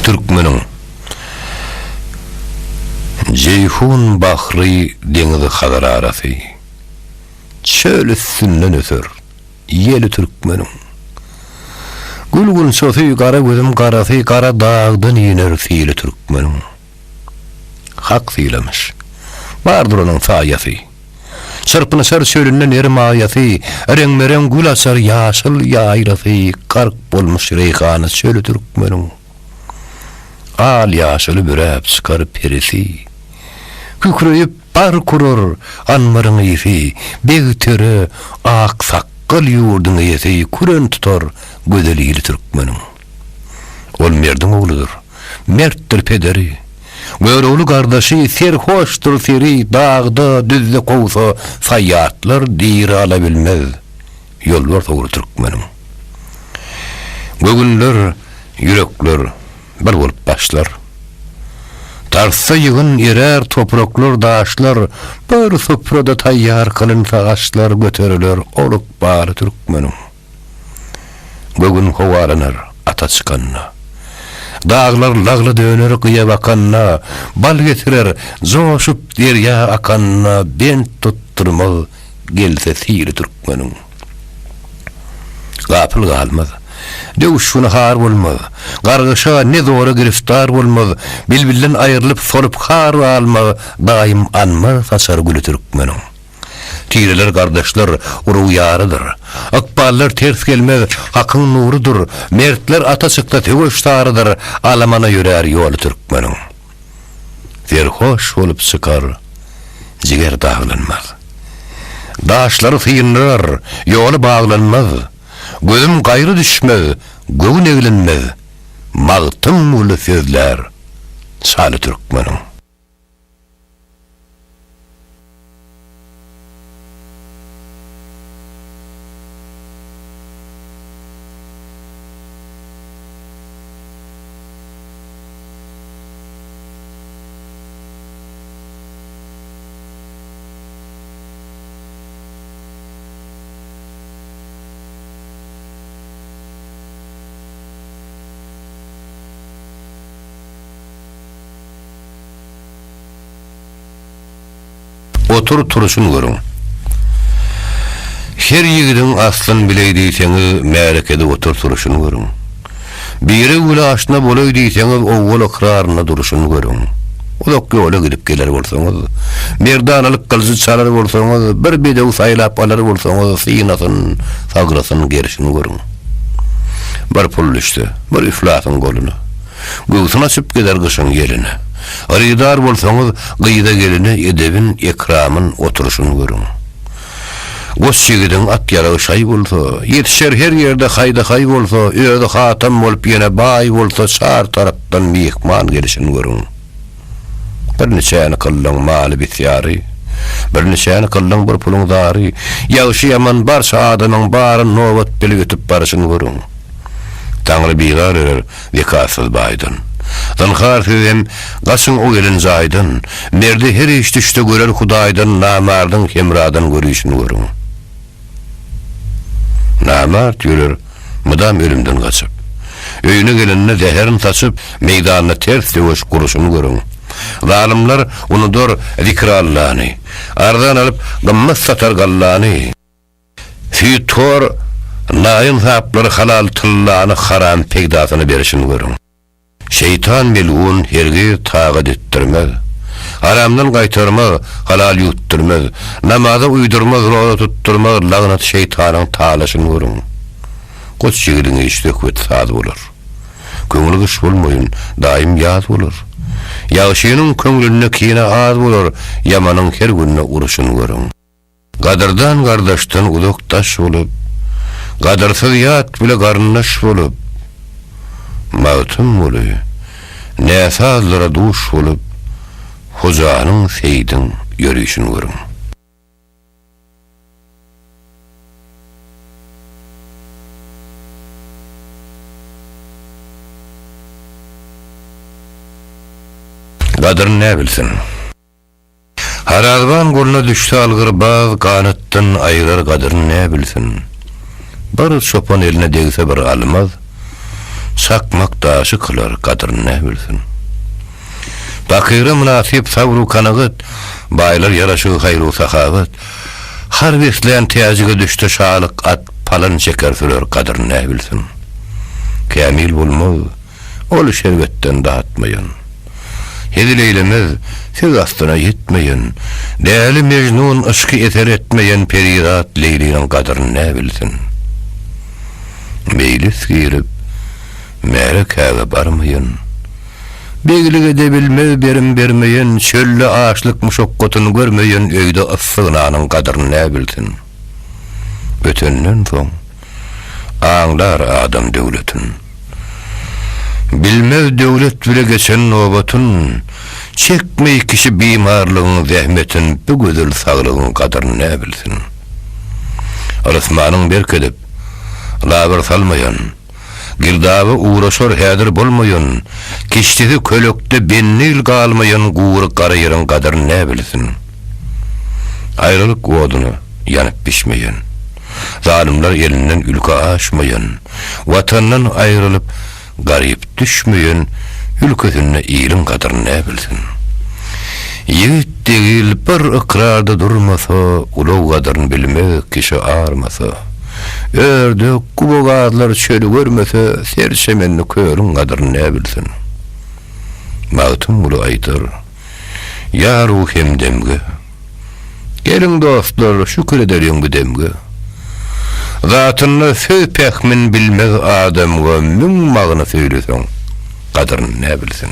Türkmenin Ceyhun Bahri denizi Hadar arası çöl üstünden öter yeli Türkmenin Gülgün sofi kara gözüm karası kara dağdan iner fiili Türkmenin hak fiilemiş vardır onun sayası Sırpını sar sölünden erim ayası Renmeren gül asar yaşıl yayrası Kark bolmuş reyhanı sölü Türkmenin Al yaşılı bürep çıkar perisi Kükreyip bar kurur anmarın ifi Begtörü ak sakkal yurdun iyesi Kuren tutar gözeliyli Türkmenin Ol merdin oğludur Merttir pederi Görüğlü kardeşi serhoştur seri Dağda düzde kovsa Sayyatlar diri alabilmez Yollar doğru Türkmenin Gögünler, yürekler Bir olup başlar Tarsa yığın erer topraklar daşlar Bir sofrada tayyar kılın ağaçlar götürülür Oluk bari Türkmenin Gögün kovalanır ata çıkanına Dağlar lağlı döner kıya bakanna Bal getirer zoşup derya akanna Ben tutturma gelse siri Türkmenin Gapıl kalmaz Dövüşüne har olmaz Gargışa ne doğru giriftar olmaz Bilbilden ayrılıp solup har almaz Daim anma fasar gülü Türkmenin Tireler kardeşler uruyarıdır Akballar ters gelmez Hakkın nurudur Mertler atasıkta tevüştarıdır Alamana yürer yolu Türkmenin Verhoş olup sıkar Ziger dağlanmaz Daşları sıyınlar Yolu bağlanmaz Gözüm gayrı düşmez Göğün evlenmez Mağtım ulu sözler Salı Türkmenin Otur turuşun görün. Her yiğidin aslın bileydiyseniz merekede otur turuşun görün. Biri ula aşna bolaydiyseniz oğul ıkrarına duruşun görün. Ulak yola gidip gelir bolsanız, merdanalık kılıcı çalar bolsanız, bir bedev saylap alır bolsanız, sıyınasın, sagrasın gerişini görün. Bir pul işte, bir iflasın golunu. Göğsüne süp gider kışın yeline. Arıydar bolsanız gıyda geline edebin, ekramın oturuşunu görün. Göz çegidin at yarağı şay bolsa, yetişer her yerde hayda hay bolsa, öde hatam olup yine bay bolsa, sar taraftan mihman gelişini görün. Bir neçeni kıllan mali bityari, bir neçeni kıllan bir pulun dari, yağışı yaman barsa adamın barın novat beli götüp barışını görün. Tanrı bigar erer vikasız baydın. Zankhar sizem gasın o gelin zaydın, merdi her iş düştü görer hudaydın, namardın kemradın görüşünü görün. Namard yürür, mıdam ölümden kaçıp. Öyüne gelinine zeherin taşıp, meydanına ters dövüş kuruşunu görün. Zalimler unudur zikrallani, ardan alıp gımmız satar gallani. Fütor, naim sapları halal tıllanı haram pekdasını berişini görün. Şeytan melun hergi tağıt ettirmez. Haramdan kaytarmaz, halal yutturmaz. Namaza uydurmaz, roza tutturmaz, lağnat şeytanın tağlaşını görün. Koç çegirini işte kuvvet saz olur. Köngülü kış olmayın, daim yaz olur. Yağışının köngülüne kine az olur, yamanın her gününe uruşunu görün. Kadırdan kardeşten uzak taş olup, kadırsız yat bile karınlaş olup, mağtım oluyor, nesazlara duş olup, huzanın seydin yürüyüşünü görün. Kadır ne bilsin? Harazban goluna düştü algır bağ, kanıttın ayırır kadır ne bilsin? Bir çopan eline değse bir almaz, çakmak daşı kılar kadrını ne bilsin. Bakire münasip savru kanagat, baylar yaraşığı hayru sahavat, har besleyen teyacıga düştü şalık at palan şeker sürür kadrını ne bilsin. Kamil bulmaz, olu şerbetten dağıtmayın. Hedil eylemez, siz astına yetmeyin. Değerli Mecnun ışkı eter etmeyen perirat Leyli'nin kadrını ne bilsin. Meylis girip, mere kâve barmayın. Beglik edebilmez berim bermeyin, çöllü ağaçlık muşokkotunu görmeyin, öyde ıssığınanın kadrını ne bilsin. Ötünden son, ağlar adam devletin. Bilmez devlet bile geçen nobatın, çekmeyi kişi bimarlığın zahmetin, bu güzel sağlığın kadrını ne bilsin. Arasmanın berk edip, labar salmayan, girdabı uğraşor hedir bolmayan, kiştidi kölökte bennil kalmayan guğru karayırın kadrını ne bilsin. Ayrılık odunu yanıp pişmeyen, zalimler elinden ülke aşmayan, vatandan ayrılıp garip düşmeyen, ülkesine iyilin kadrını ne bilsin. Yiğit değil bir ikrarda durmasa, ulu kadrını bilmek kişi ağırmasa, ördük kubogadlar çölü görmese, serçemenli körün kadrını ne bilsin. Mağtım bulu aytar, ya ruhem demge, gelin dostlar şükür ederim bu demge. Zatını söz pekmin bilmez adamga mün mağını söylesen, kadrını ne bilsin.